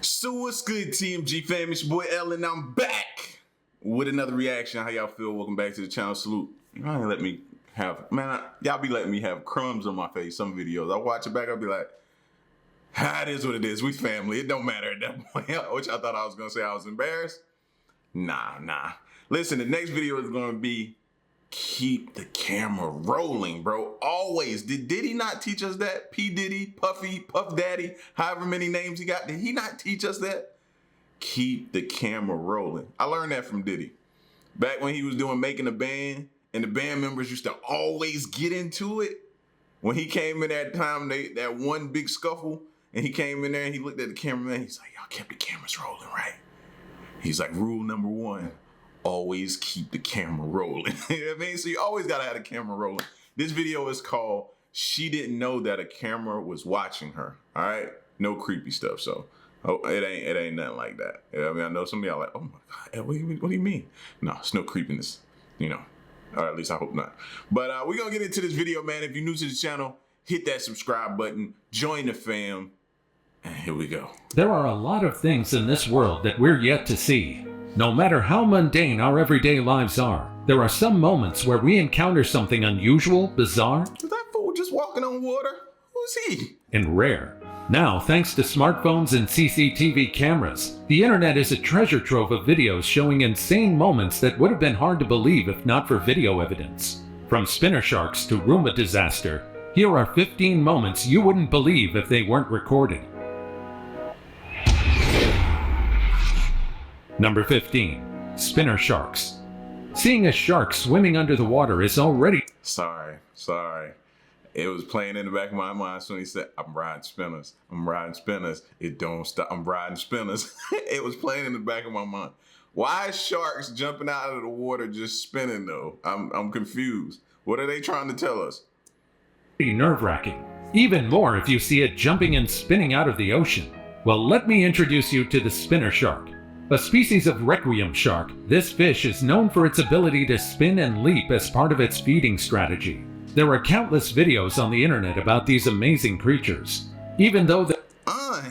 So what's good, TMG fam? It's your boy L, and I'm back with another reaction. How y'all feel? Welcome back to the channel. Salute. Y'all ain't let me have, y'all be letting me have crumbs on my face some videos. I watch it back, I'll be like, it is what it is. We family. It don't matter at that point. Which I thought I was gonna say I was embarrassed. Nah. Listen, the next video is gonna be keep the camera rolling, bro. Always. Did he not teach us that? P. Diddy, Puffy, Puff Daddy, however many names he got. Did he not teach us that? Keep the camera rolling. I learned that from Diddy. Back when he was doing Making a Band, and the band members used to always get into it. When he came in that time, that one big scuffle, and he came in there and he looked at the cameraman, he's like, y'all kept the cameras rolling, right? He's like, rule number one, always keep the camera rolling. You know what I mean? So you always gotta have the camera rolling. This video is called She Didn't Know That a Camera Was Watching Her. All right? No creepy stuff. So it ain't nothing like that. You know what I mean? I know some of y'all like, oh my God, what do you mean? No, it's no creepiness, you know. Or at least I hope not. But we're gonna get into this video, man. If you're new to the channel, hit that subscribe button, join the fam, and here we go. There are a lot of things in this world that we're yet to see. No matter how mundane our everyday lives are, there are some moments where we encounter something unusual, bizarre, Is that fool just walking on water? Who's he? and rare. Now, thanks to smartphones and CCTV cameras, the internet is a treasure trove of videos showing insane moments that would have been hard to believe if not for video evidence. From spinner sharks to Roomba disaster, here are 15 moments you wouldn't believe if they weren't recorded. Number 15. Spinner sharks. Seeing a shark swimming under the water is already... Sorry. It was playing in the back of my mind when he said, I'm riding spinners. It don't stop. I'm riding spinners. It was playing in the back of my mind. Why is sharks jumping out of the water just spinning though? I'm confused. What are they trying to tell us? Nerve-wracking. Even more if you see it jumping and spinning out of the ocean. Well, let me introduce you to the spinner shark. A species of requiem shark, this fish is known for its ability to spin and leap as part of its feeding strategy. There are countless videos on the internet about these amazing creatures. Even though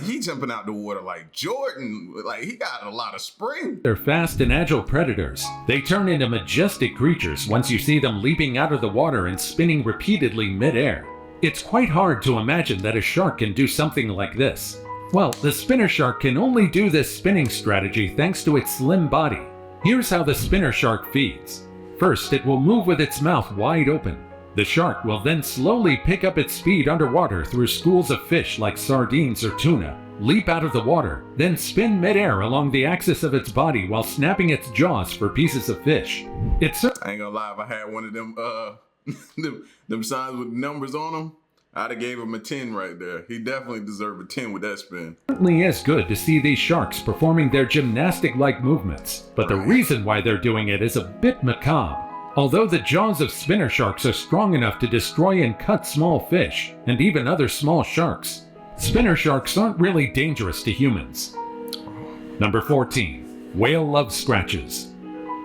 He jumping out the water like Jordan, like he got a lot of spring. they're fast and agile predators, they turn into majestic creatures once you see them leaping out of the water and spinning repeatedly mid-air. It's quite hard to imagine that a shark can do something like this. Well, the spinner shark can only do this spinning strategy thanks to its slim body. Here's how the spinner shark feeds. First, it will move with its mouth wide open. The shark will then slowly pick up its speed underwater through schools of fish like sardines or tuna, leap out of the water, then spin mid-air along the axis of its body while snapping its jaws for pieces of fish. I ain't gonna lie, if I had one of them them signs with numbers on them, I'd have gave him a 10 right there. He definitely deserved a 10 with that spin. It certainly is good to see these sharks performing their gymnastic-like movements, but the reason why they're doing it is a bit macabre. Although the jaws of spinner sharks are strong enough to destroy and cut small fish, and even other small sharks, spinner sharks aren't really dangerous to humans. Number 14. Whale love scratches.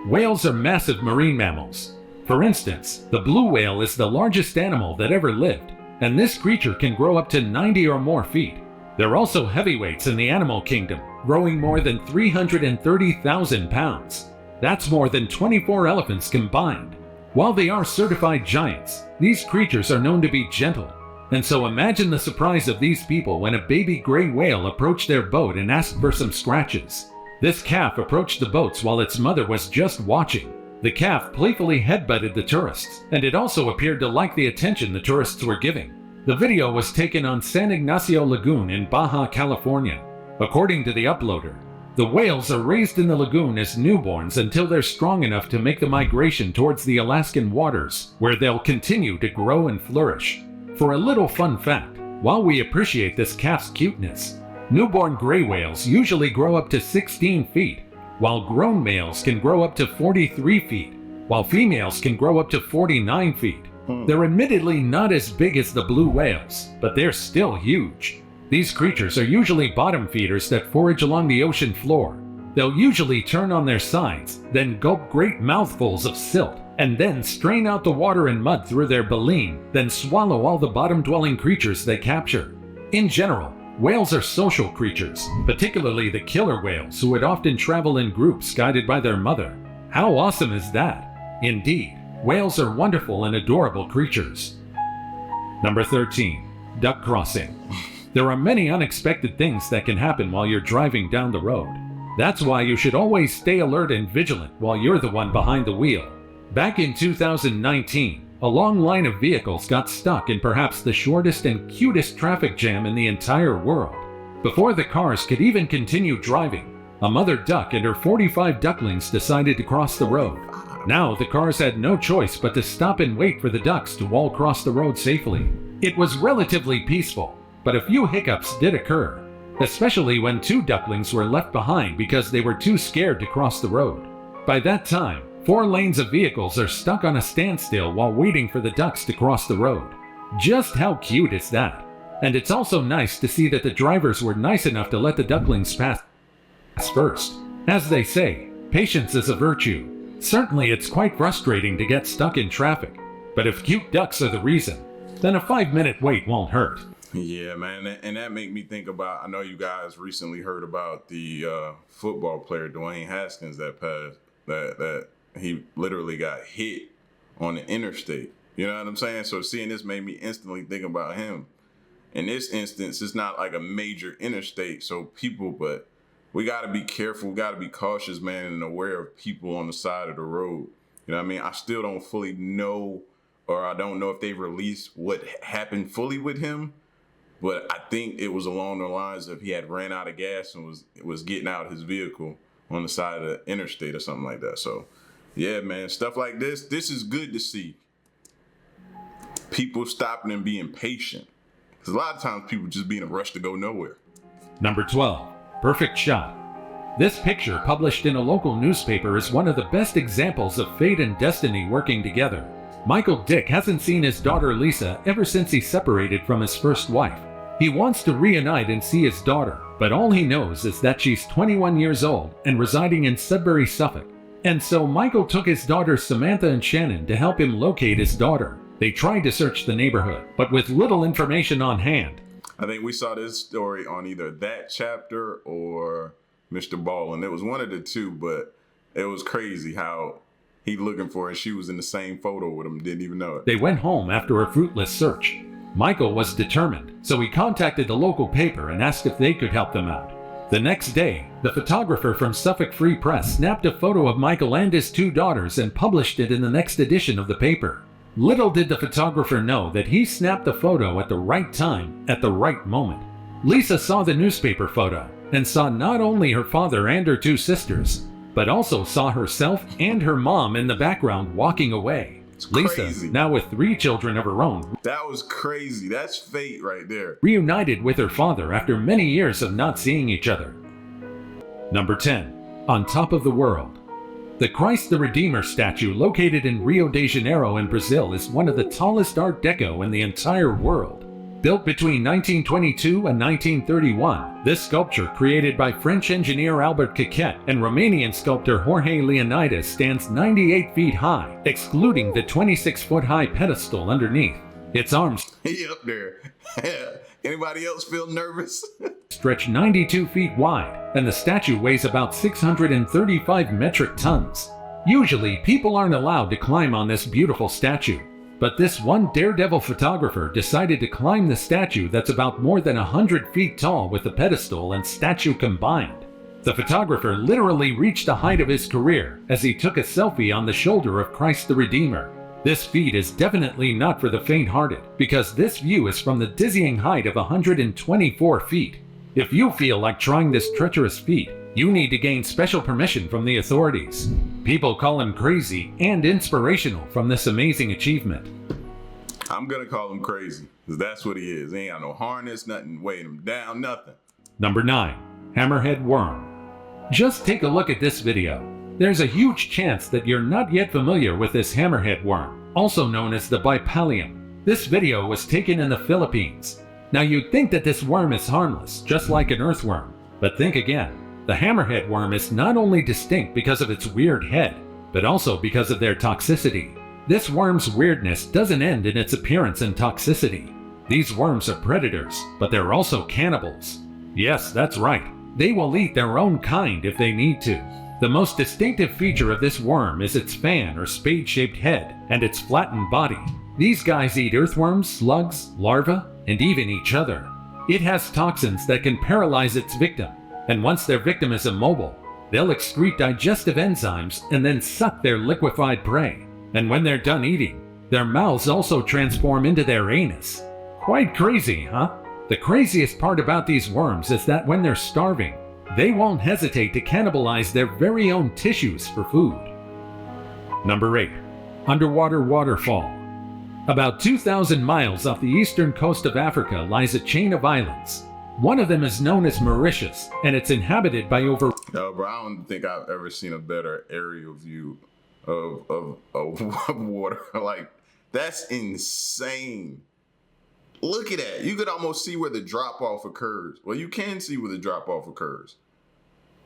Whales are massive marine mammals. For instance, the blue whale is the largest animal that ever lived, and this creature can grow up to 90 or more feet. They're also heavyweights in the animal kingdom, growing more than 330,000 pounds. That's more than 24 elephants combined. While they are certified giants, these creatures are known to be gentle. And so imagine the surprise of these people when a baby gray whale approached their boat and asked for some scratches. This calf approached the boats while its mother was just watching. The calf playfully headbutted the tourists, and it also appeared to like the attention the tourists were giving. The video was taken on San Ignacio Lagoon in Baja California. According to the uploader, the whales are raised in the lagoon as newborns until they're strong enough to make the migration towards the Alaskan waters, where they'll continue to grow and flourish. For a little fun fact, while we appreciate this calf's cuteness, newborn gray whales usually grow up to 16 feet, while grown males can grow up to 43 feet, while females can grow up to 49 feet. They're admittedly not as big as the blue whales, but they're still huge. These creatures are usually bottom feeders that forage along the ocean floor. They'll usually turn on their sides, then gulp great mouthfuls of silt, and then strain out the water and mud through their baleen, then swallow all the bottom-dwelling creatures they capture. In general, Whales are social creatures, particularly the killer whales who would often travel in groups guided by their mother. How awesome is that? Indeed, whales are wonderful and adorable creatures. Number 13. Duck crossing. There are many unexpected things that can happen while you're driving down the road. That's why you should always stay alert and vigilant while you're the one behind the wheel. Back in 2019, a long line of vehicles got stuck in perhaps the shortest and cutest traffic jam in the entire world. Before the cars could even continue driving, a mother duck and her 45 ducklings decided to cross the road. Now the cars had no choice but to stop and wait for the ducks to all cross the road safely. It was relatively peaceful, but a few hiccups did occur, especially when 2 ducklings were left behind because they were too scared to cross the road. By that time, 4 lanes of vehicles are stuck on a standstill while waiting for the ducks to cross the road. Just how cute is that? And it's also nice to see that the drivers were nice enough to let the ducklings pass first. As they say, patience is a virtue. Certainly it's quite frustrating to get stuck in traffic, but if cute ducks are the reason, then a 5-minute wait won't hurt. Yeah, man, and that make me think about, I know you guys recently heard about the football player Dwayne Haskins that passed, that he literally got hit on the interstate. You know what I'm saying? So seeing this made me instantly think about him. In this instance, it's not like a major interstate, but we got to be careful, we got to be cautious, man, and aware of people on the side of the road. You know what I mean? I still don't fully know, or I don't know if they released what happened fully with him, but I think it was along the lines of he had ran out of gas and was getting out his vehicle on the side of the interstate or something like that. So, yeah, man, stuff like this is good to see. People stopping and being patient. Because a lot of times people just be in a rush to go nowhere. Number 12. Perfect shot. This picture, published in a local newspaper, is one of the best examples of fate and destiny working together. Michael Dick hasn't seen his daughter Lisa ever since he separated from his first wife. He wants to reunite and see his daughter, but all he knows is that she's 21 years old and residing in Sudbury, Suffolk. And so Michael took his daughters Samantha and Shannon to help him locate his daughter. They tried to search the neighborhood, but with little information on hand. I think we saw this story on either that chapter or Mr. Ball, and it was one of the two, but it was crazy how he looking for her and she was in the same photo with him, didn't even know it. They went home after a fruitless search. Michael was determined, so he contacted the local paper and asked if they could help them out. The next day, the photographer from Suffolk Free Press snapped a photo of Michael and his 2 daughters and published it in the next edition of the paper. Little did the photographer know that he snapped the photo at the right time, at the right moment. Lisa saw the newspaper photo and saw not only her father and her 2 sisters, but also saw herself and her mom in the background walking away. Lisa, now with 3 children of her own, that was crazy. That's fate right there. Reunited with her father after many years of not seeing each other. Number 10. On top of the world. The Christ the Redeemer statue located in Rio de Janeiro in Brazil is one of the tallest Art Deco in the entire world. Built between 1922 and 1931, this sculpture, created by French engineer Albert Caquet and Romanian sculptor Jorge Leonidas, stands 98 feet high, excluding the 26-foot-high pedestal underneath. Its arms he up there. Anybody else feel nervous? Stretch 92 feet wide, and the statue weighs about 635 metric tons. Usually, people aren't allowed to climb on this beautiful statue. But this one daredevil photographer decided to climb the statue that's about more than 100 feet tall with the pedestal and statue combined. The photographer literally reached the height of his career as he took a selfie on the shoulder of Christ the Redeemer. This feat is definitely not for the faint-hearted, because this view is from the dizzying height of 124 feet. If you feel like trying this treacherous feat, you need to gain special permission from the authorities. People call him crazy and inspirational from this amazing achievement. I'm gonna call him crazy, because that's what he is. He ain't got no harness, nothing weighing him down, nothing. Number 9. Hammerhead Worm. Just take a look at this video. There's a huge chance that you're not yet familiar with this hammerhead worm, also known as the bipalium. This video was taken in the Philippines. Now you'd think that this worm is harmless, just like an earthworm. But think again. The hammerhead worm is not only distinct because of its weird head, but also because of their toxicity. This worm's weirdness doesn't end in its appearance and toxicity. These worms are predators, but they're also cannibals. Yes, that's right. They will eat their own kind if they need to. The most distinctive feature of this worm is its fan or spade-shaped head and its flattened body. These guys eat earthworms, slugs, larvae, and even each other. It has toxins that can paralyze its victim, and once their victim is immobile, they'll excrete digestive enzymes and then suck their liquefied prey. And when they're done eating, their mouths also transform into their anus. Quite crazy, huh? The craziest part about these worms is that when they're starving, they won't hesitate to cannibalize their very own tissues for food. Number 8. Underwater waterfall. About 2,000 miles off the eastern coast of Africa lies a chain of islands. One of them is known as Mauritius, and it's inhabited by over... No, bro, I don't think I've ever seen a better aerial view of water. Like, that's insane. Look at that. You could almost see where the drop-off occurs. Well, you can see where the drop-off occurs.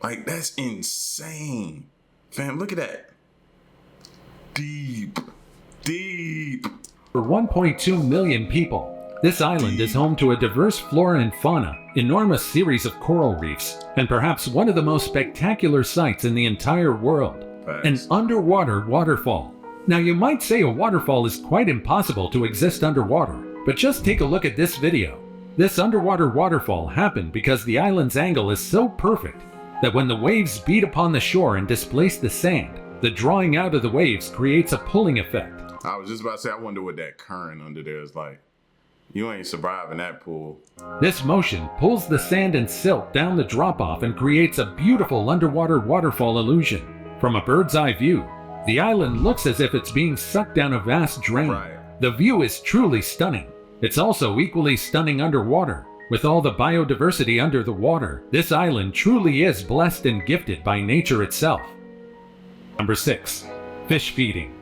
Like, that's insane. Fam, look at that. Deep. For 1.2 million people, this island is home to a diverse flora and fauna, enormous series of coral reefs, and perhaps one of the most spectacular sights in the entire world. An underwater waterfall. Now, you might say a waterfall is quite impossible to exist underwater, but just take a look at this video. This underwater waterfall happened because the island's angle is so perfect that when the waves beat upon the shore and displace the sand, the drawing out of the waves creates a pulling effect. I was just about to say, I wonder what that current under there is like. You ain't surviving that pool. This motion pulls the sand and silt down the drop-off and creates a beautiful underwater waterfall illusion. From a bird's eye view, the island looks as if it's being sucked down a vast drain. Right. The view is truly stunning. It's also equally stunning underwater. With all the biodiversity under the water, this island truly is blessed and gifted by nature itself. Number 6. Fish feeding.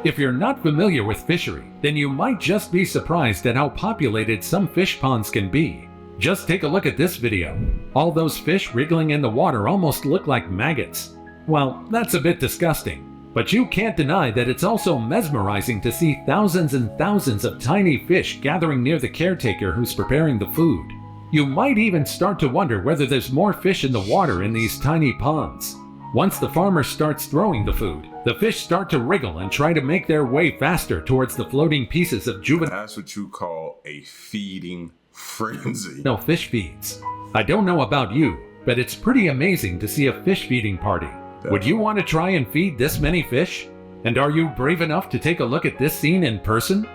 If you're not familiar with fishery, then you might just be surprised at how populated some fish ponds can be. Just take a look at this video. All those fish wriggling in the water almost look like maggots. Well, that's a bit disgusting, but you can't deny that it's also mesmerizing to see thousands and thousands of tiny fish gathering near the caretaker who's preparing the food. You might even start to wonder whether there's more fish in the water in these tiny ponds. Once the farmer starts throwing the food, the fish start to wriggle and try to make their way faster towards the floating pieces of juvenile... That's what you call a feeding frenzy. No, fish feeds. I don't know about you, but it's pretty amazing to see a fish feeding party. Would you want to try and feed this many fish? And are you brave enough to take a look at this scene in person?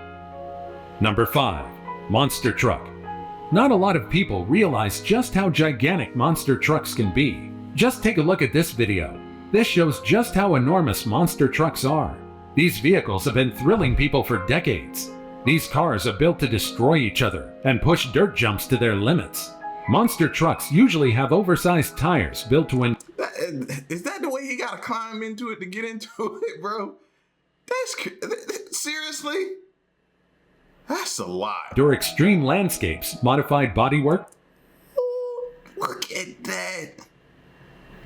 Number 5. Monster truck. Not a lot of people realize just how gigantic monster trucks can be. Just take a look at this video. This shows just how enormous monster trucks are. These vehicles have been thrilling people for decades. These cars are built to destroy each other and push dirt jumps to their limits. Monster trucks usually have oversized tires built to Is that the way he gotta climb into it to get into it, bro? Seriously? That's a lot. endure extreme landscapes, modified bodywork. Ooh, look at that.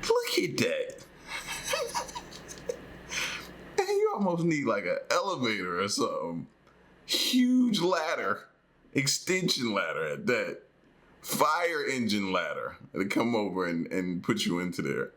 Look at that. Man, you almost need like an elevator or something. Huge ladder. Extension ladder at that. Fire engine ladder to come over and put you into there.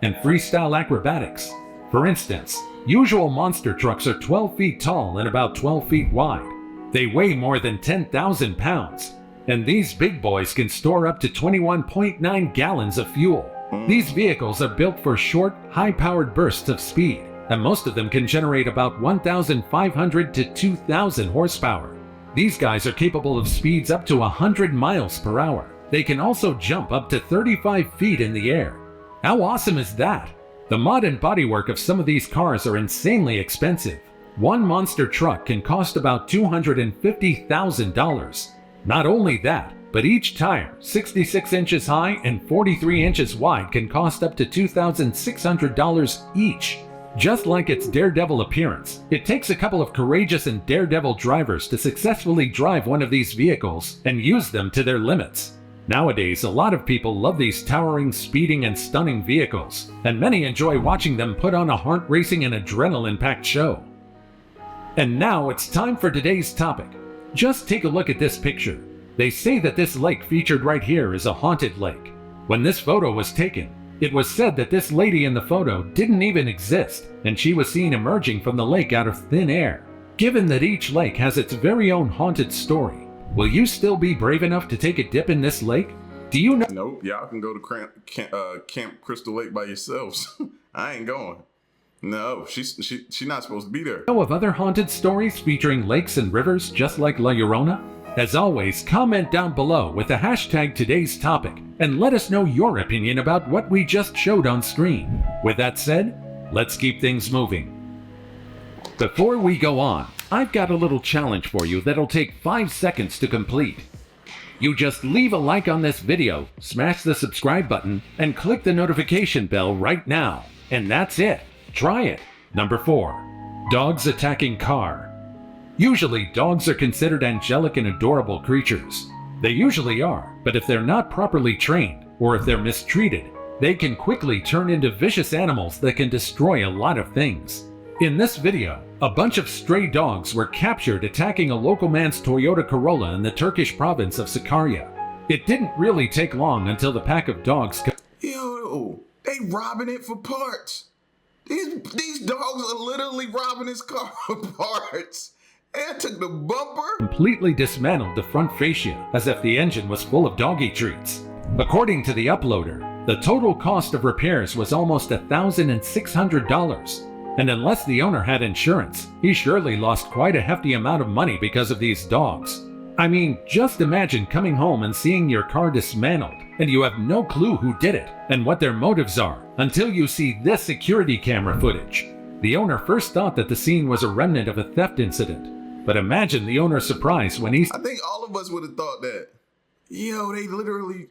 And freestyle acrobatics. For instance, usual monster trucks are 12 feet tall and about 12 feet wide. They weigh more than 10,000 pounds. And these big boys can store up to 21.9 gallons of fuel. These vehicles are built for short, high-powered bursts of speed, and most of them can generate about 1,500 to 2,000 horsepower. These guys are capable of speeds up to 100 miles per hour. They can also jump up to 35 feet in the air. How awesome is that? The mod and bodywork of some of these cars are insanely expensive. One monster truck can cost about $250,000. Not only that, but each tire, 66 inches high and 43 inches wide, can cost up to $2,600 each. Just like its daredevil appearance, it takes a couple of courageous and daredevil drivers to successfully drive one of these vehicles and use them to their limits. Nowadays, a lot of people love these towering, speeding, and stunning vehicles, and many enjoy watching them put on a heart-racing and adrenaline-packed show. And now it's time for today's topic. Just take a look at this picture. They say that this lake featured right here is a haunted lake. When this photo was taken, it was said that this lady in the photo didn't even exist, and she was seen emerging from the lake out of thin air. Given that each lake has its very own haunted story, will you still be brave enough to take a dip in this lake? Do you know? Nope, y'all can go to Camp Crystal Lake by yourselves. I ain't going. No, she's not supposed to be there. Know of other haunted stories featuring lakes and rivers just like La Llorona? As always, comment down below with the hashtag today's topic and let us know your opinion about what we just showed on screen. With that said, let's keep things moving. Before we go on, I've got a little challenge for you that'll take 5 seconds to complete. You just leave a like on this video, smash the subscribe button, and click the notification bell right now. And that's it. Try it. Number 4. Dogs attacking car. Usually, dogs are considered angelic and adorable creatures. They usually are, but if they're not properly trained, or if they're mistreated, they can quickly turn into vicious animals that can destroy a lot of things. In this video, a bunch of stray dogs were captured attacking a local man's Toyota Corolla in the Turkish province of Sakarya. It didn't really take long until the pack of dogs Yo, they robbing it for parts. These dogs are literally robbing his car for parts. And took the bumper. Completely dismantled the front fascia as if the engine was full of doggy treats. According to the uploader, the total cost of repairs was almost $1,600. And unless the owner had insurance, he surely lost quite a hefty amount of money because of these dogs. I mean, just imagine coming home and seeing your car dismantled, and you have no clue who did it and what their motives are until you see this security camera footage. The owner first thought that the scene was a remnant of a theft incident, but imagine the owner's surprise when I think all of us would have thought that. Yo, they literally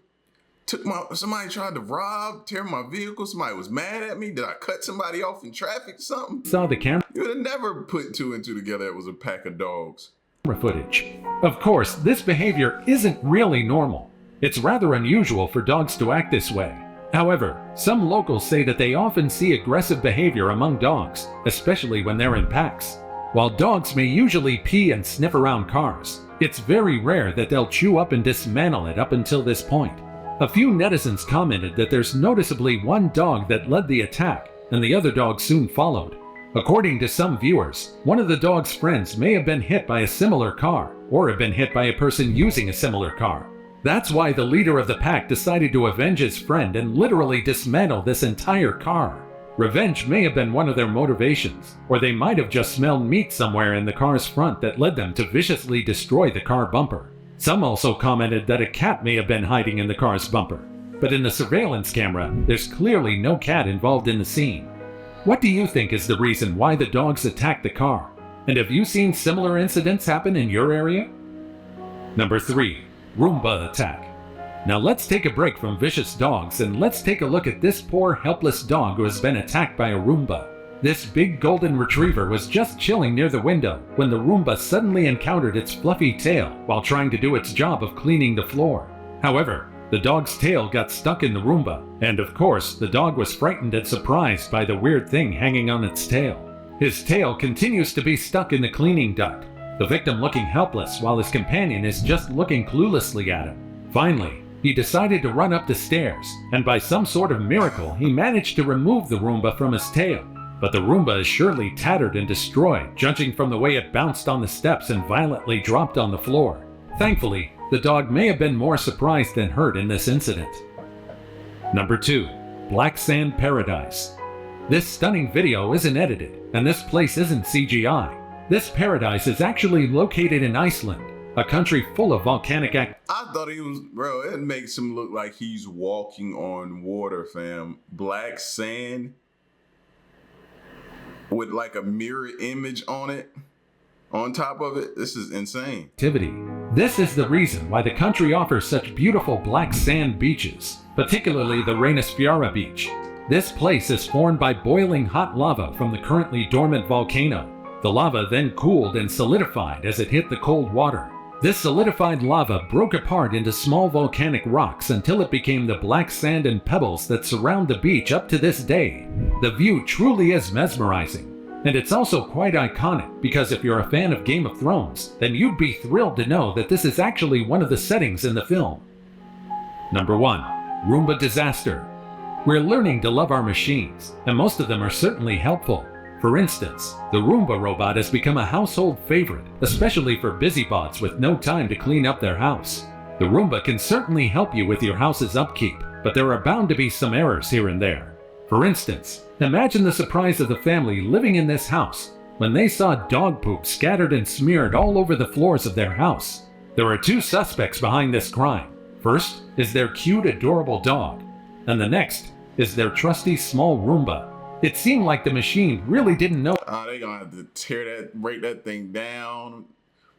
took somebody tried to tear my vehicle. Somebody was mad at me. Did I cut somebody off in traffic or something? saw the camera You would have never put 2 and 2 together. It was a pack of dogs. footage. Of course, this behavior isn't really normal. It's rather unusual for dogs to act this way. However, some locals say that they often see aggressive behavior among dogs, especially when they're in packs. While dogs may usually pee and sniff around cars, it's very rare that they'll chew up and dismantle it up until this point. A few netizens commented that there's noticeably one dog that led the attack, and the other dog soon followed. According to some viewers, one of the dog's friends may have been hit by a similar car, or have been hit by a person using a similar car. That's why the leader of the pack decided to avenge his friend and literally dismantle this entire car. Revenge may have been one of their motivations, or they might have just smelled meat somewhere in the car's front that led them to viciously destroy the car bumper. Some also commented that a cat may have been hiding in the car's bumper, but in the surveillance camera, there's clearly no cat involved in the scene. What do you think is the reason why the dogs attacked the car? And have you seen similar incidents happen in your area? Number 3. Roomba attack. Now let's take a break from vicious dogs and let's take a look at this poor helpless dog who has been attacked by a Roomba. This big golden retriever was just chilling near the window when the Roomba suddenly encountered its fluffy tail while trying to do its job of cleaning the floor. However, the dog's tail got stuck in the Roomba, and of course, the dog was frightened and surprised by the weird thing hanging on its tail. His tail continues to be stuck in the cleaning duct, the victim looking helpless while his companion is just looking cluelessly at him. Finally, he decided to run up the stairs, and by some sort of miracle, he managed to remove the Roomba from his tail. But the Roomba is surely tattered and destroyed, judging from the way it bounced on the steps and violently dropped on the floor. Thankfully, the dog may have been more surprised than hurt in this incident. Number 2. Black Sand Paradise. This stunning video isn't edited, and this place isn't CGI. This paradise is actually located in Iceland, a country full of volcanic activity. I thought he was, bro, it makes him look like he's walking on water, fam. Black sand with like a mirror image on it, on top of it. This is insane. This is the reason why the country offers such beautiful black sand beaches, particularly the Reynisfjara beach. This place is formed by boiling hot lava from the currently dormant volcano. The lava then cooled and solidified as it hit the cold water. This solidified lava broke apart into small volcanic rocks until it became the black sand and pebbles that surround the beach up to this day. The view truly is mesmerizing. And it's also quite iconic because if you're a fan of Game of Thrones, then you'd be thrilled to know that this is actually one of the settings in the film. Number 1. Roomba Disaster. We're learning to love our machines, and most of them are certainly helpful. For instance, the Roomba robot has become a household favorite, especially for busybots with no time to clean up their house. The Roomba can certainly help you with your house's upkeep, but there are bound to be some errors here and there. For instance, imagine the surprise of the family living in this house when they saw dog poop scattered and smeared all over the floors of their house. There are 2 suspects behind this crime. First is their cute, adorable dog, and the next is their trusty small Roomba. It seemed like the machine really didn't know. They gonna have to break that thing down,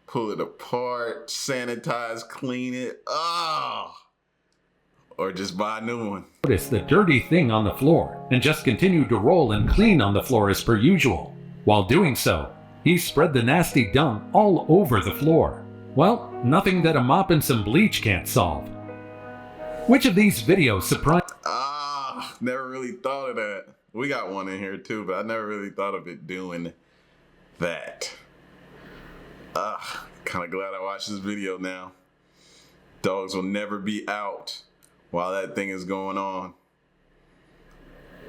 pull it apart, sanitize, clean it. Or just buy a new one. Notice the dirty thing on the floor and just continued to roll and clean on the floor as per usual. While doing so, he spread the nasty dung all over the floor. Well, nothing that a mop and some bleach can't solve. Which of these videos surprised? Never really thought of that. We got one in here too, but I never really thought of it doing that. Kind of glad I watched this video now. Dogs will never be out while that thing is going on.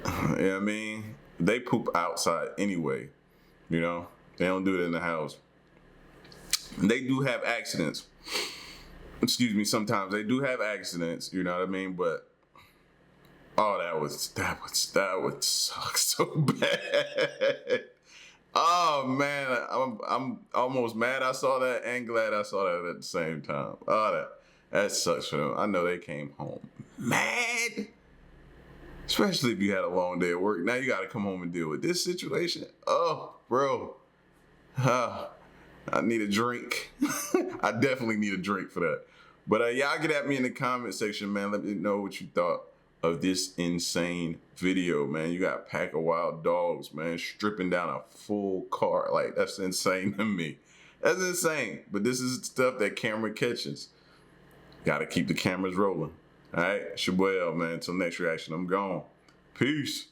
You know what I mean? They poop outside anyway, you know? They don't do it in the house. They do have accidents. Excuse me, sometimes they do have accidents, you know what I mean? But that would suck so bad. Oh man, I'm almost mad I saw that and glad I saw that at the same time. That sucks for them. I know they came home mad. Especially if you had a long day at work. Now you gotta come home and deal with this situation. Oh, bro. I need a drink. I definitely need a drink for that. But y'all get at me in the comment section, man. Let me know what you thought of this insane video, man. You got a pack of wild dogs, man, stripping down a full car. Like, that's insane to me. That's insane. But this is stuff that camera catches. Gotta keep the cameras rolling. All right, it's your boy L, man. Until next reaction, I'm gone. Peace.